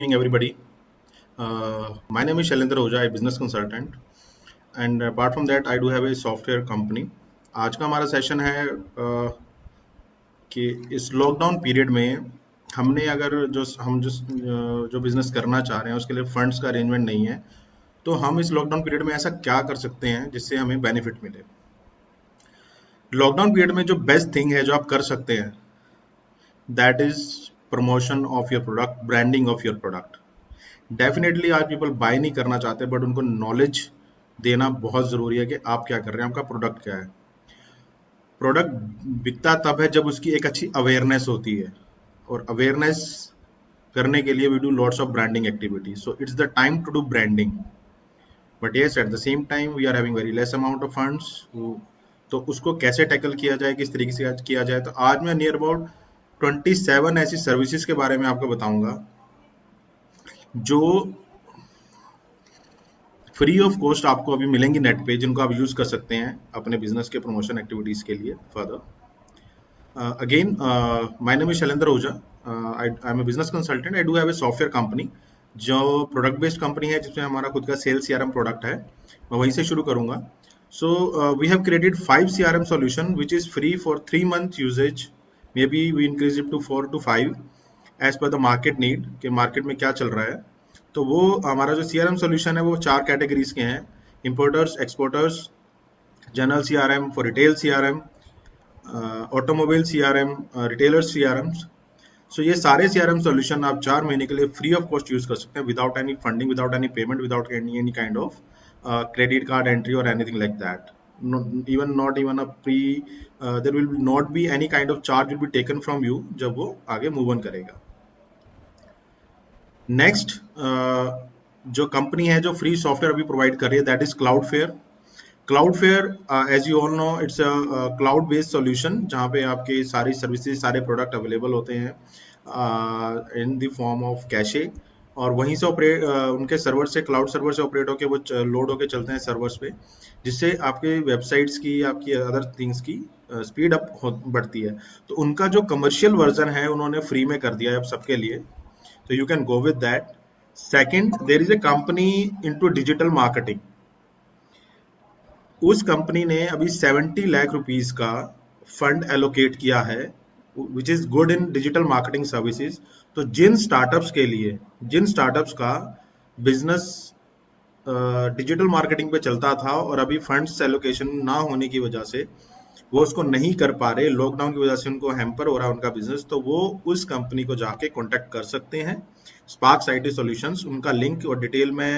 Evening, everybody. My name is Shailendra Oja, a business consultant, and apart from that, I do have a software company. आज का हमारा session है कि इस lockdown period में हमने अगर जो बिजनेस करना चाह रहे हैं उसके लिए फंड्स का अरेंजमेंट नहीं है, तो हम इस लॉकडाउन पीरियड में ऐसा क्या कर सकते हैं जिससे हमें बेनिफिट मिले। लॉकडाउन पीरियड में जो बेस्ट थिंग है जो आप कर सकते हैं, that is promotion of your product, branding of your product. Definitely आज पीपल बाय नहीं करना चाहते, बट उनको नॉलेज देना बहुत ज़रूरी है कि आप क्या कर रहे हैं, आपका प्रोडक्ट क्या है। प्रोडक्ट बिकता तब है जब उसकी एक अच्छी अवेयरनेस होती है, और अवेयरनेस करने के लिए we do lots of branding activity. So it's the time to do branding, but yes at the same time we are having very less amount of funds. तो उसको कैसे टैकल किया जाए, किस तरीके से किया जाए, तो आज मैं नियर अबाउट 27 ऐसी सर्विसेज के बारे में आपको बताऊंगा जो फ्री ऑफ कॉस्ट आपको अभी मिलेंगी नेट पे, जिनको आप यूज कर सकते हैं अपने बिजनेस के प्रमोशन एक्टिविटीज के लिए further. Again, my name is Shailendra Ojha. I am a business consultant. I do have a software company जो प्रोडक्ट बेस्ड कंपनी है, जिसमें हमारा खुद का सेल्स सीआरएम प्रोडक्ट है। मैं वहीं से शुरू करूंगा। So we have created 5 CRM solution which is free for 3 month usages. Maybe we increase it to 4 to 5 as per the market need, कि मार्केट में क्या चल रहा है। तो वो हमारा जो सीआरएम सॉल्यूशन है वो 4 कैटेगरीज के हैं: importers, exporters, general CRM, for retail CRM, automobile CRM, retailer CRM. So ये सारे सीआरएम सॉल्यूशन आप 4 महीने के लिए फ्री ऑफ कॉस्ट यूज कर सकते हैं, without any funding, without any payment, without any kind of credit card entry और anything like that. even not even a pre there will not be any kind of charge will be taken from you जब वो आगे move on करेगा। Next जो company है जो free software अभी provide कर रही है, that is Cloudflare. Cloudflare as you all know, it's a cloud based solution जहाँ पे आपके सारी सर्विसेज, सारे प्रोडक्ट अवेलेबल होते हैं in the form of cache, और वहीं से ऑपरेट उनके सर्वर से, क्लाउड सर्वर से ऑपरेट होकर वो लोड होकर चलते हैं सर्वर्स पे, जिससे आपके वेबसाइट्स की, आपकी अदर थिंग्स की स्पीड अप बढ़ती है। तो उनका जो कमर्शियल वर्जन है उन्होंने फ्री में कर दिया है अब सबके लिए, so you can go with that. Second, there is a company into digital marketing. उस कंपनी ने अभी 70 लाख रुपीस का फंड एलोकेट किया है, which is good in digital marketing services. तो जिन स्टार्टअप्स का बिजनेस डिजिटल मार्केटिंग पे चलता था और अभी फंड्स एलोकेशन ना होने की वजह से वो उसको नहीं कर पा रहे, लॉकडाउन की वजह से उनको हैम्पर हो रहा है उनका बिजनेस, तो वो उस कंपनी को जाके कांटेक्ट कर सकते हैं। स्पार्क्स आईटी सॉल्यूशंस, उनका लिंक और डिटेल मैं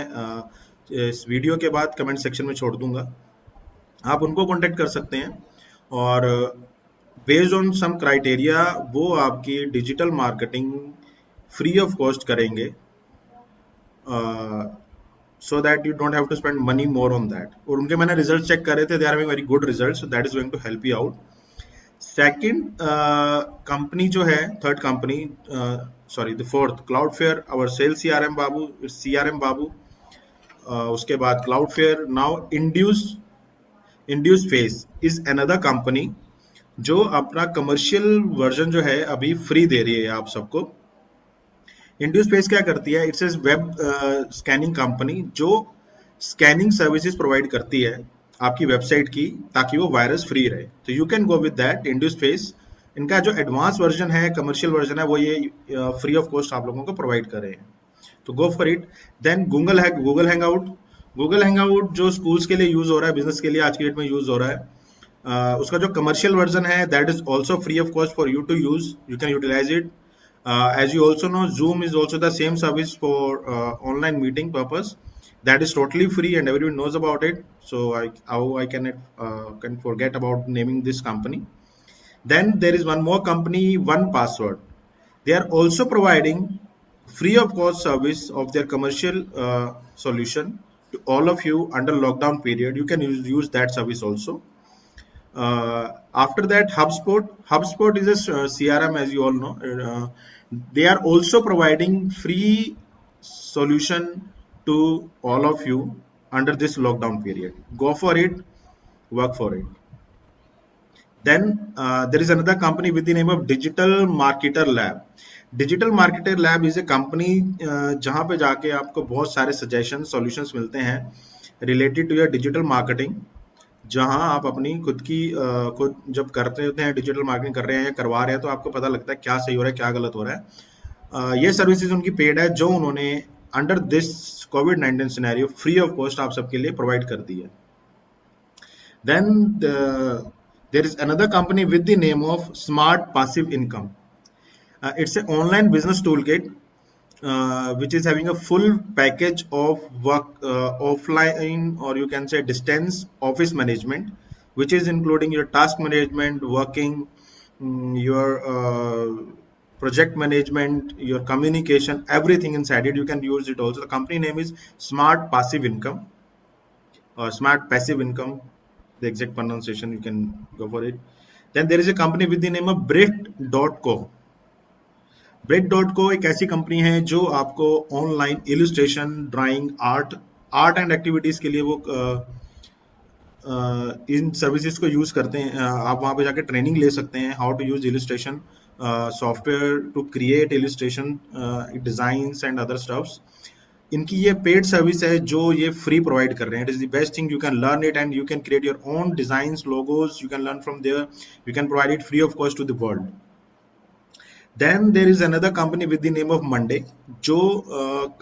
इस वीडियो के बाद कमेंट सेक्शन में छोड़ दूंगा, आप उनको कांटेक्ट कर सकते हैं। और बेस्ड ऑन सम क्राइटेरिया वो आपकी digital marketing free of cost करेंगे, so that you don't have to spend money more on that। और उनके मैंने रिजल्ट चेक करे थे, they are having very good results, so that is going to help you out। Second company जो है, third company, sorry the fourth, Cloudflare, our sale CRM बाबू, CRM बाबू। उसके बाद Cloudflare, now induce face is another company जो अपना commercial version जो है अभी फ्री दे रही है आप सबको। इंड्यूस फेस क्या करती है? It's a web scanning company जो स्कैनिंग सर्विसेज प्रोवाइड करती है आपकी वेबसाइट की, ताकि वो वायरस फ्री रहे। तो you can go with that induce face. इनका जो एडवांस वर्जन है, कमर्शियल वर्जन है, वो ये फ्री ऑफ कॉस्ट आप लोगों को प्रोवाइड कर रहे हैं, तो go for it. Then Google hangout जो स्कूल्स के लिए यूज हो रहा है, बिजनेस के लिए आज की डेट में यूज हो रहा है, उसका जो कमर्शियल वर्जन है that is also free of cost for you to use, you can utilise it. As you also know, Zoom is also the same service for online meeting purpose. That is totally free and everyone knows about it. So I can forget about naming this company. Then there is one more company, OnePassword. They are also providing free of cost service of their commercial solution to all of you under lockdown period. You can use that service also. After that, HubSpot is a CRM, as you all know. They are also providing free solution to all of you under this lockdown period. Go for it, work for it. Then there is another company with the name of Digital Marketer Lab. Digital marketer lab is a company जहां पे जाके आपको बहुत सारे suggestion solutions मिलते हैं related to your digital marketing, जहां आप अपनी खुद जब करते होते हैं डिजिटल मार्केटिंग कर रहे हैं या करवा रहे हैं तो आपको पता लगता है क्या सही हो रहा है क्या गलत हो रहा है। ये सर्विसेज उनकी पेड है जो उन्होंने under this covid scenario free of cost आप सबके लिए प्रोवाइड कर दी है। Then there is another company with the name of Smart Passive Income. It's an online business toolkit which is having a full package of work offline, or you can say distance office management, which is including your task management, working, your project management, your communication, everything inside it. You can use it also. The company name is Smart Passive Income or Smart Passive Income. The exact pronunciation, you can go for it. Then there is a company with the name of Brit.co. Brit.co एक ऐसी company है जो आपको online illustration, drawing, art and activities के लिए वो इन services को use करते हैं। आप वहां पे जाके ट्रेनिंग ले सकते हैं how to use illustration software to create illustration designs and other stuffs. इनकी ये पेड सर्विस है जो ये फ्री प्रोवाइड कर रहे हैं। It is the best thing, you can learn it and you can create your own designs, logos, you can learn from there, you can provide it free of cost to the world. Then there is another company with the name of Monday जो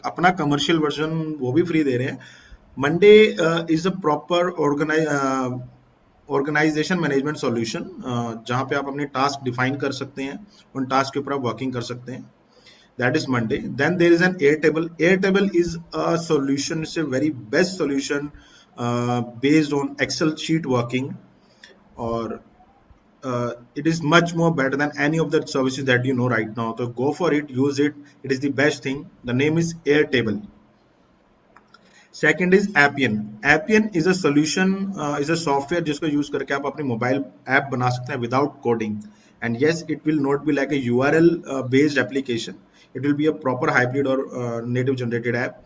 अपना commercial version वो भी free दे रहे हैं। Monday is a proper organisation management solution जहां पे आप अपने टास्क डिफाइन कर सकते हैं, उन टास्क के ऊपर आप वर्किंग कर सकते हैं। That is Monday. Then there is an Airtable. Airtable is a solution. It's a very best solution based on Excel sheet working, or it is much more better than any of the services that you know right now. So go for it, use it. It is the best thing. The name is Airtable. Second is Appian. Appian is a solution, is a software जिसको use करके आप अपनी mobile app बना सकते हैं without coding. And yes, it will not be like a URL based application. It will be a proper hybrid or native generated app.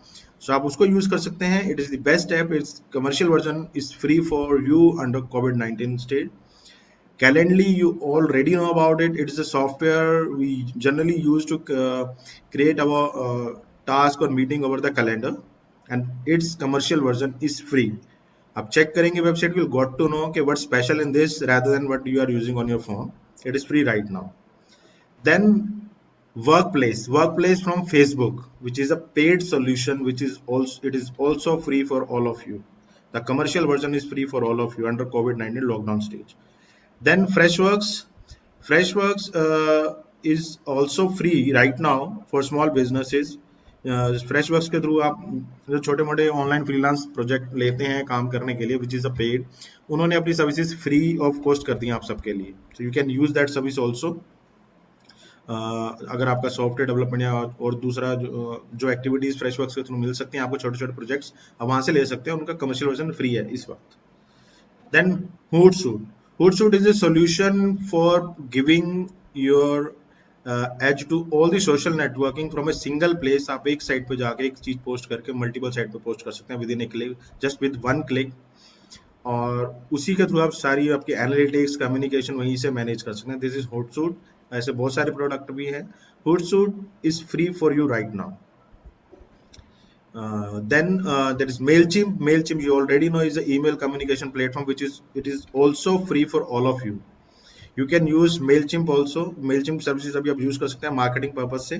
So आप उसको use कर सकते हैं. It is the best app. Its commercial version is free for you under COVID-19 state. Calendly, you already know about it. It is a software we generally use to create our task or meeting over the calendar, and its commercial version is free. आप check करेंगे website, will got to know कि what's special in this rather than what you are using on your phone. It is free right now. Then Workplace from Facebook, which is a paid solution, which is also free for all of you. The commercial version is free for all of you under COVID-19 lockdown stage. Then Freshworks is also free right now for small businesses. Freshworks के through आप जो छोटे मोटे online freelance project लेते हैं काम करने के लिए, विच इज अ पेड, उन्होंने अपनी सर्विसेज फ्री ऑफ कॉस्ट कर दी हैं आप सबके लिए। So you can use that service also. अगर आपका सॉफ्टवेयर डेवलपमेंट या और दूसरा जो एक्टिविटीज फ्रेशवर्क्स के थ्रू मिल सकती हैं आपको, छोटे छोटे प्रोजेक्ट्स आप वहां से ले सकते हैं, उनका कमर्शियल वर्जन फ्री है इस वक्त। Then Hootsuite is a solution for giving your edge to all the social networking from a single place. आप एक साइट पे जाके एक चीज पोस्ट करके मल्टीपल साइट पे पोस्ट कर सकते हैं with in A click, just with one click, और उसी के थ्रू आप सारी आपकी एनालिटिक्स कम्युनिकेशन वहीं से मैनेज कर सकते हैं। This is Hootsuite। ऐसे बहुत सारे प्रोडक्ट भी हैं। Hootsuite is free for you right now. Then there is Mailchimp. Mailchimp, you already know, is an email communication platform which is also free for all of you. You can use Mailchimp also. Mailchimp services अभी आप use कर सकते हैं marketing purpose से,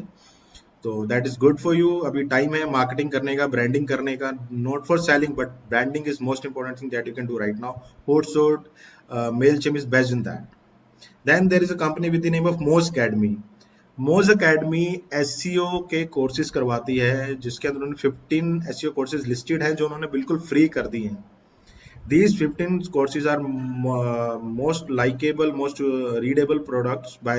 तो that is good for you. अभी time है marketing करने का, ब्रांडिंग करने का, not for selling but branding is most important thing that you can do right now. Hootsuite, Mailchimp is best in that. Then there is a company with the name of Moz Academy. Moz Academy SEO के courses करवाती है, जिसके अंदर उन्होंने 15 SEO courses listed हैं जो उन्होंने बिल्कुल फ्री कर दी हैं। These 15 courses are most likable, most readable products by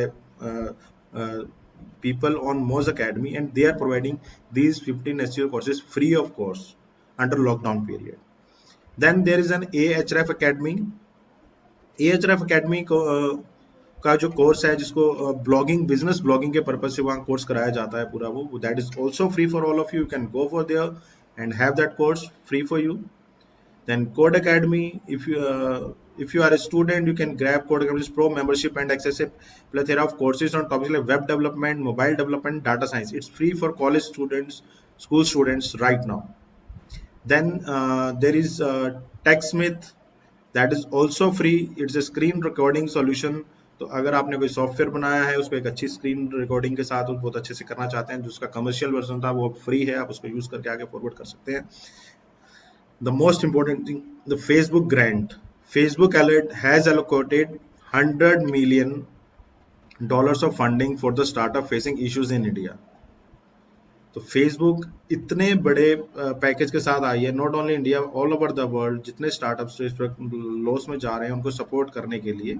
people on Moz Academy, and they are providing these 15 SEO courses free of course under lockdown period. Then there is an Ahref Academy. Ahref Academy का जो course है जिसको blogging, business blogging के purpose से वहाँ course कराया जाता है पूरा, वो that is also free for all of you. You can go for their and have that course free for you. Then Code Academy, if you are a student, you can grab Code Academy's Pro membership and access a plethora of courses on topics like web development, mobile development, data science. It's free for college students, school students right now. Then there is TechSmith, that is also free. It's a screen recording solution. तो अगर आपने कोई software बनाया है उसको एक अच्छी screen recording के साथ बहुत अच्छे से करना चाहते हैं, जिसका कमर्शियल वर्जन था वो फ्री है, आप उसको यूज करके आगे फॉरवर्ड कर सकते हैं. The most important thing, the Facebook grant. Facebook has allocated $100 million of funding for the startup facing issues in India. तो फेसबुक इतने बड़े पैकेज के साथ आई है, not only India, all over the world. जितने स्टार्टअप्स इस लॉस में जा रहे हैं उनको सपोर्ट करने के लिए,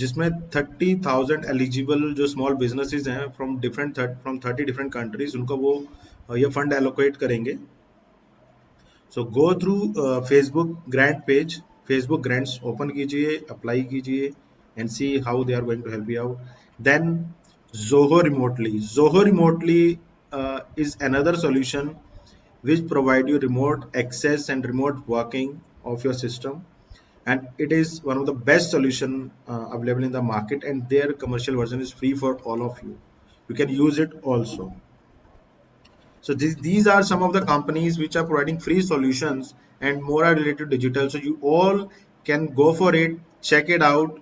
जिसमें 30,000 एलिजिबल जो स्मॉल बिजनेसेस हैं फ्रॉम 30 डिफरेंट कंट्रीज, उनको वो ये फंड एलोकेट करेंगे. So go through Facebook grant page, Facebook grants open कीजिए, अप्लाई कीजिए and see how they are going to help you out. Then Zoho Remotely. Zoho Remotely is another solution which provide you remote access and remote working of your system, and it is one of the best solution available in the market, and their commercial version is free for all of you. You can use it also. So these are some of the companies which are providing free solutions, and more are related to digital. So you all can go for it, check it out,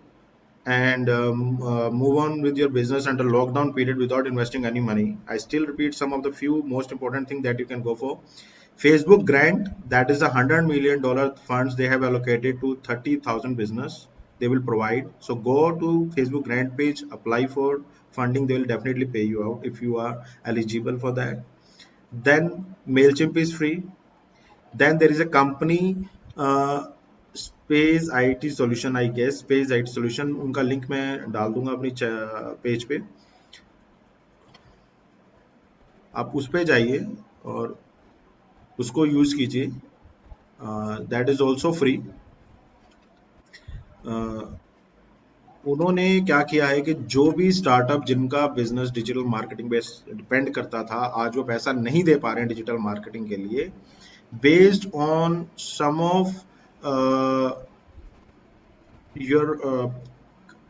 and move on with your business under lockdown period without investing any money. I still repeat some of the few most important things that you can go for. Facebook grant, that is $100 million funds they have allocated to 30,000 business they will provide. So go to Facebook grant page, apply for funding. They will definitely pay you out if you are eligible for that. Then MailChimp is free. Then there is a company, space IT solution, I guess space IT solution, उनका link मैं डाल दूंगा अपनी page पे. आप उस पे जाइए और उसको यूज कीजिए. That is also free. उन्होंने क्या किया है कि जो भी स्टार्टअप जिनका business digital marketing base depend करता था, आज वो पैसा नहीं दे पा रहे हैं डिजिटल मार्केटिंग के लिए, based on some of your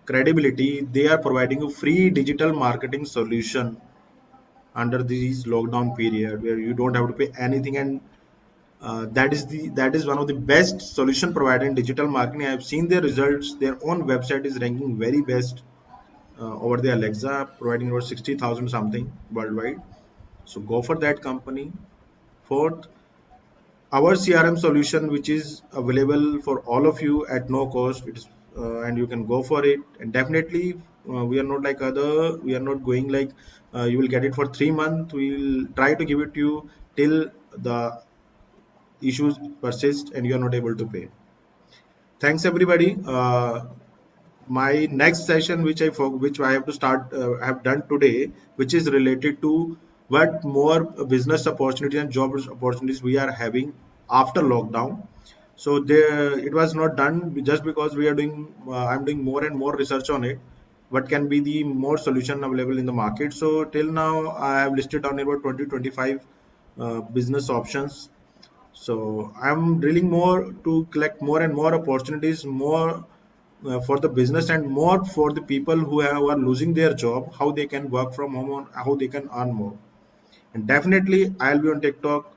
credibility, they are providing a free digital marketing solution under this lockdown period where you don't have to pay anything, and that is one of the best solution provided in digital marketing. I have seen their results. Their own website is ranking very best over the Alexa, providing over 60,000 something worldwide. So go for that company. Fourth, our CRM solution, which is available for all of you at no cost. It is and you can go for it. And definitely we are not like other, we are not going like you will get it for 3 months. We will try to give it to you till the issues persist and you are not able to pay. Thanks everybody. My next session, which I have to start have done today, which is related to what more business opportunities and job opportunities we are having after lockdown. So there, it was not done just because we are doing. I'm doing more and more research on it. What can be the more solution available in the market? So till now, I have listed down about 20-25 business options. So I'm drilling more to collect more and more opportunities, more for the business and more for the people who are losing their job, how they can work from home, on how they can earn more. And definitely I'll be on TikTok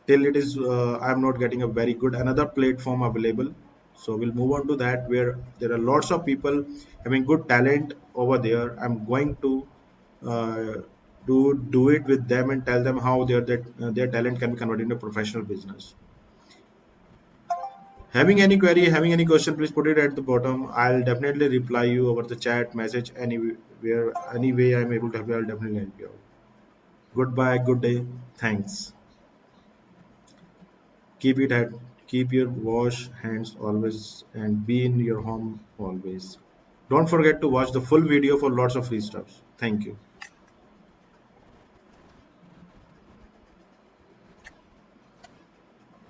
till it is I'm not getting a very good another platform available. So we'll move on to that, where there are lots of people having good talent over there. I'm going to uh, do it with them and tell them how their talent can be converted into professional business. Having any query, having any question, please put it at the bottom. I'll definitely reply you over the chat message anywhere, any way I'm able to help you. I'll definitely help you out. Goodbye, good day, thanks. Keep it at keep your wash hands always and be in your home always. Don't forget to watch the full video for lots of free stuff. Thank you.